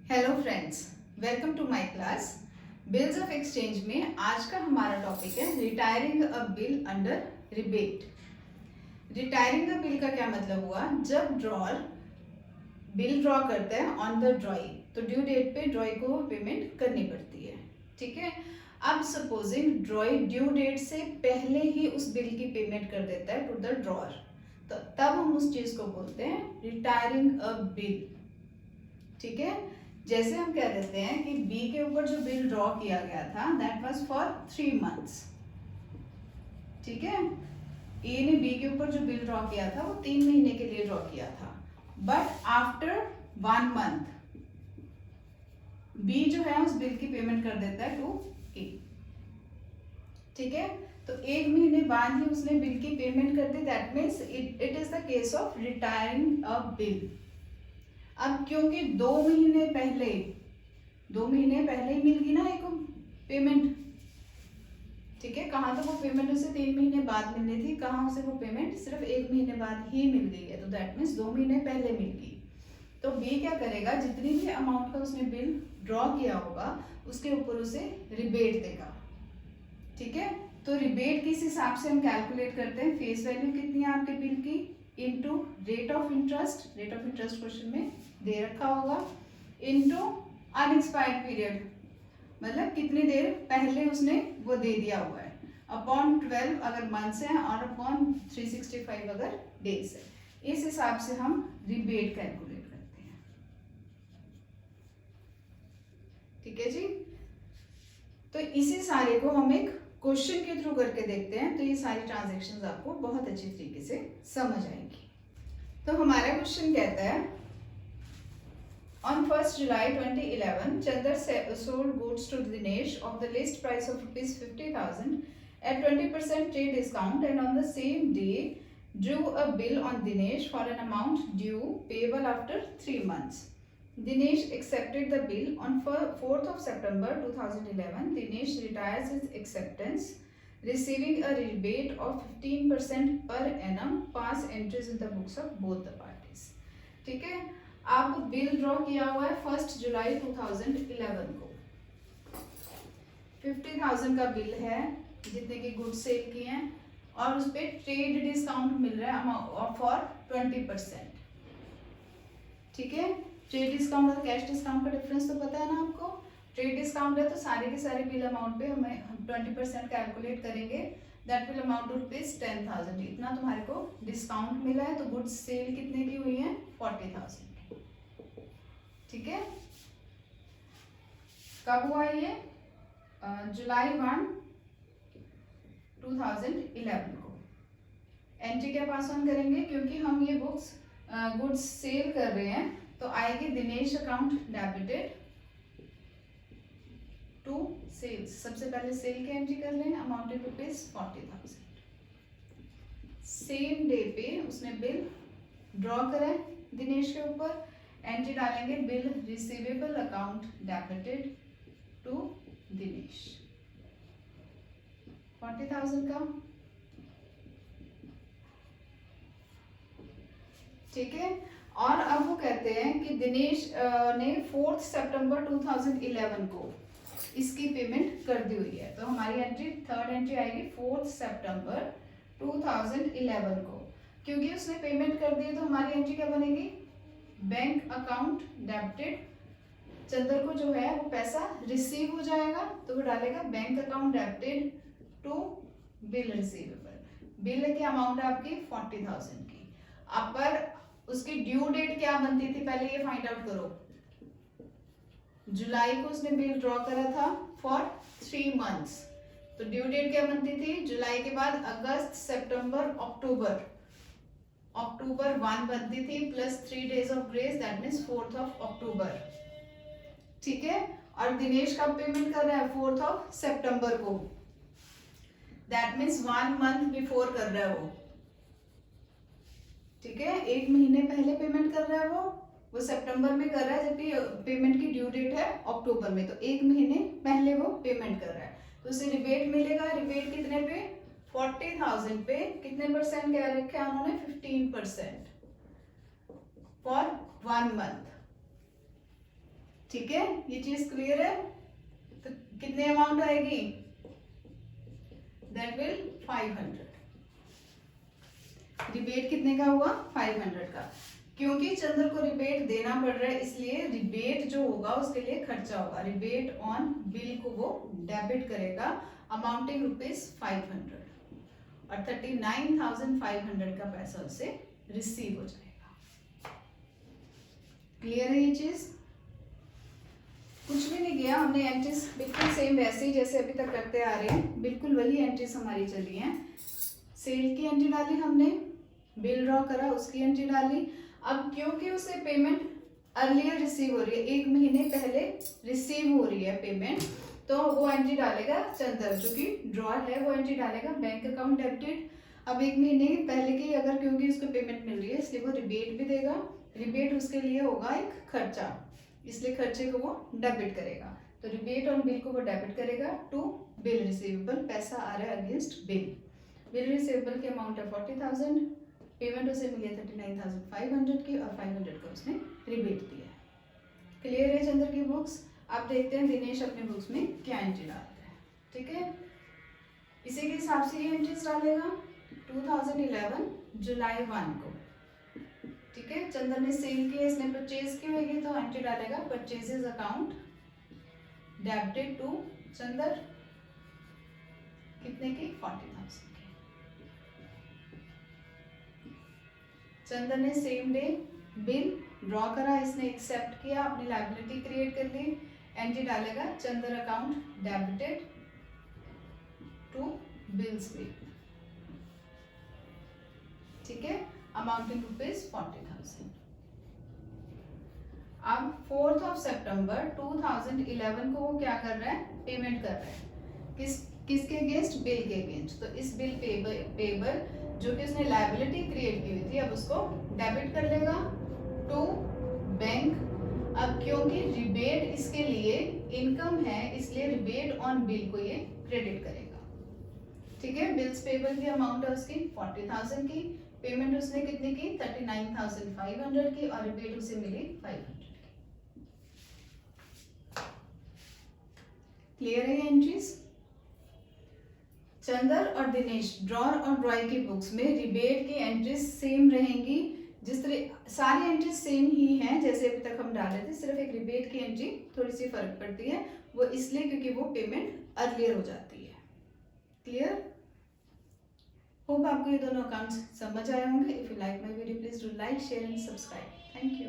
Hello friends, welcome to my class. Bills of exchange में आज का हमारा टॉपिक है retiring a bill under rebate. Retiring a bill का क्या मतलब हुआ? जब ड्रॉअर बिल ड्रॉ करता है ऑन द ड्रॉई, तो ड्यू डेट पे ड्रॉई को पेमेंट करनी पड़ती है। ठीक है, अब सपोजिंग ड्रॉई ड्यू डेट से पहले ही उस बिल की पेमेंट कर देता है टू द ड्रॉअर, तो तब हम उस चीज को बोलते हैं रिटायरिंग अ बिल। ठीक है, जैसे हम कह देते हैं कि बी के ऊपर जो बिल ड्रॉ किया गया था दैट वाज फॉर 3 मंथ्स। ठीक है, ए ने बी के ऊपर जो बिल ड्रॉ किया था वो 3 महीने के लिए ड्रॉ किया था, बट आफ्टर 1 मंथ बी जो है उस बिल की पेमेंट कर देता है टू ए। ठीक है, तो 1 महीने बाद ही उसने बिल की पेमेंट कर दी, that means it is the case of retiring a bill. अब क्योंकि 2 महीने पहले ही मिल गई ना एक पेमेंट। ठीक है, कहाँ तो वो पेमेंट उसे 3 महीने बाद मिलनी थी, कहाँ उसे वो पेमेंट सिर्फ 1 महीने बाद ही मिल गई है, तो दैट मीन्स 2 महीने पहले मिल गई। तो बी क्या करेगा, जितनी भी अमाउंट का उसने बिल ड्रॉ किया होगा उसके ऊपर उसे रिबेट देगा। ठीक है, तो रिबेट किस हिसाब से हम कैलकुलेट करते हैं? फेस वैल्यू कितनी है आपके बिल की into rate of interest. Rate of interest question में दे रखा होगा, इनटू अनएक्सपायर्ड पीरियड, मतलब कितनी देर पहले उसने वो दे दिया हुआ है, अपॉन 12 अगर मंथ्स हैं और अपॉन 365 अगर डेज है। इस हिसाब से हम रिबेट कैलकुलेट करते हैं। ठीक है जी, तो इसी सारे को हम एक क्वेश्चन के थ्रू करके देखते हैं, तो ये सारी ट्रांजैक्शंस आपको बहुत अच्छी तरीके से समझ आएंगी। तो हमारा क्वेश्चन कहता है, on 1st July 2011, Chandar sold goods to Dinesh of the list price of rupees 50,000 at 20% trade discount, and on the same day drew a bill on Dinesh for an amount due payable after 3 months. Dinesh accepted the bill on 4th of September 2011. Dinesh retires his acceptance, receiving a rebate of 15% per annum. Pass entries in the books of both the parties. ठीक है, आप bill draw किया हुआ है 1 जुलाई 2011 को, 50,000 का bill है जितने की गुड्स सेल किए हैं, और उस पर ट्रेड डिस्काउंट मिल रहा है फॉर 20%। ठीक है, ट्रेड डिस्काउंट और कैश डिस्काउंट का डिफरेंस तो पता है ना आपको। ट्रेड डिस्काउंट है तो सारे के सारे बिल अमाउंट पे हम 20% कैलकुलेट करेंगे, that will amount to rupees 10,000। इतना तुम्हारे को डिस्काउंट मिला है, तो गुड्स सेल कितने की हुई है? 40,000। ठीक है, कब हुआ ये? जुलाई 1 2011 को। एंट्री क्या पास ऑन करेंगे, क्योंकि हम ये बुक्स गुड्स सेल कर रहे हैं, तो आएगी Dinesh account debited to sales. सबसे पहले सेल की एंट्री कर लें, अमाउंटेड रुपीज 40,000। सेम डे पे उसने बिल ड्रॉ करा दिनेश के ऊपर, एंट्री डालेंगे bill receivable account debited to Dinesh 40,000 का। ठीक है, और अब वो कहते हैं कि दिनेश ने 4 सितंबर 2011 को इसकी पेमेंट कर दी हुई है, तो हमारी एंट्री थर्ड एंट्री आएगी 4 सितंबर 2011 को। क्योंकि उसने पेमेंट कर दी तो हमारी एंट्री क्या बनेगी? Bank account debited. चंदर को जो है वो पैसा रिसीव हो जाएगा, तो वो डालेगा bank account debited to bill receivable. Bill की अमाउंट है आपकी 40,000 की। अब पर उसकी ड्यू डेट क्या बनती थी, पहले ये फाइंड आउट करो। जुलाई को उसने बिल ड्रॉ करा था फॉर 3 मंथ्स, तो ड्यू डेट क्या बनती थी? जुलाई के बाद अगस्त, सितंबर, अक्टूबर 1 बनती थी, plus 3 days of grace, that means 4th of October. ठीक है, और दिनेश कब पेमेंट कर रहा है? 4th ऑफ सितंबर को, दैट मीन्स 1 मंथ बिफोर कर रहा है वो। ठीक है, 1 महीने पहले पेमेंट कर रहा है वो सितंबर में कर रहा है, जबकि पेमेंट की ड्यू डेट है अक्टूबर में, तो 1 महीने पहले वो पेमेंट कर रहा है, तो उसे रिबेट मिलेगा। रिबेट कितने पे? 40,000 पे कितने परसेंट कह रखे हैं उन्होंने? 15% फॉर 1 मंथ। ठीक है, ये चीज क्लियर है। तो कितने अमाउंट आएगी, दैट विल 500। रिबेट कितने का हुआ, 500 का। क्योंकि चंद्र को रिबेट देना पड़ रहा है इसलिए रिबेट जो होगा उसके लिए खर्चा होगा। रिबेट ऑन बिल को वो डेबिट करेगा अमाउंटिंग ₹500 और 39,500 का पैसा उसे रिसीव हो जाएगा। क्लियर है ये चीज, कुछ भी नहीं गया हमने, एंट्रीज बिल्कुल सेम वैसे ही जैसे अभी तक करते आ रहे हैं, बिल्कुल वही एंट्रीज हमारी चली हैं। सेल की एंट्री डाली हमने, बिल ड्रॉ करा उसकी एंट्री डाली। अब क्योंकि उसे पेमेंट अर्लियर रिसीव हो रही है, 1 महीने पहले रिसीव हो रही है पेमेंट, तो वो एंट्री डालेगा चंद्र, जो कि ड्रॉर है, वो एंट्री डालेगा बैंक अकाउंट डेबिटेड। अब 1 महीने पहले की अगर क्योंकि उसको पेमेंट मिल रही है इसलिए वो रिबेट भी देगा। रिबेट उसके लिए होगा एक खर्चा, इसलिए खर्चे को वो डेबिट करेगा। तो रिबेट ऑन बिल को वो डेबिट करेगा टू बिल रिसीवेबल, पैसा आ रहा है अगेंस्ट बिल। बिल रिसीवेबल की अमाउंट है 40,000, पेमेंट उसे मिली है 39,500 की और 500 का उसने रिबेट दिया है। क्लियर है चंद्र की बुक्स। अब देखते हैं दिनेश अपने बुक्स में क्या एंट्री डालता है। ठीक है, इसी के हिसाब से ये एंट्रीज डालेगा 2011 जुलाई 1 को। ठीक है, चंद्र ने सेल किया, इसने परचेज की होगी तो एंट्री डालेगा परचेजेस अकाउंट डेबिटेड टू चंद्र, कितने की, 40,000 की। चंद्र ने सेम डे बिल ड्रॉ करा, इसने एक्सेप्ट किया, अपनी लायबिलिटी क्रिएट कर ली, एंट्री डालेगा चंद्र अकाउंट डेबिटेड टू बिल्स पे। ठीक है, अमाउंटिंग ₹40,000। अब 4 सितंबर 2011 को वो क्या कर रहा है, पेमेंट कर रहा है, किसके अगेंस्ट, बिल के अगेंस्ट। तो इस बिल पेबल जो कि उसने लायबिलिटी क्रिएट की हुई थी, अब उसको डेबिट कर लेगा टू बैंक। अब क्योंकि रिबेट इसके लिए इनकम है इसलिए रिबेट ऑन बिल को ये क्रेडिट करेगा। ठीक है, बिल्स पेबल की अमाउंट है उसकी 40,000 की, पेमेंट उसने कितने की, 39,500 की और रिबेट उसे मिली 500 की। क्लियर है ये एंट्रीज। चंद्र और दिनेश ड्रॉर और ड्रॉय की बुक्स में रिबेट की एंट्रीज सेम रहेंगी, जिस तरह सारी एंट्रीज सेम ही हैं जैसे अभी तक हम डाले थे, सिर्फ एक रिबेट की एंट्री थोड़ी सी फर्क पड़ती है, वो इसलिए क्योंकि वो पेमेंट अर्लियर हो जाती है। क्लियर, होप आपको ये दोनों अकाउंट्स समझ आए होंगे। If you like my video please do like, share and subscribe. Thank you.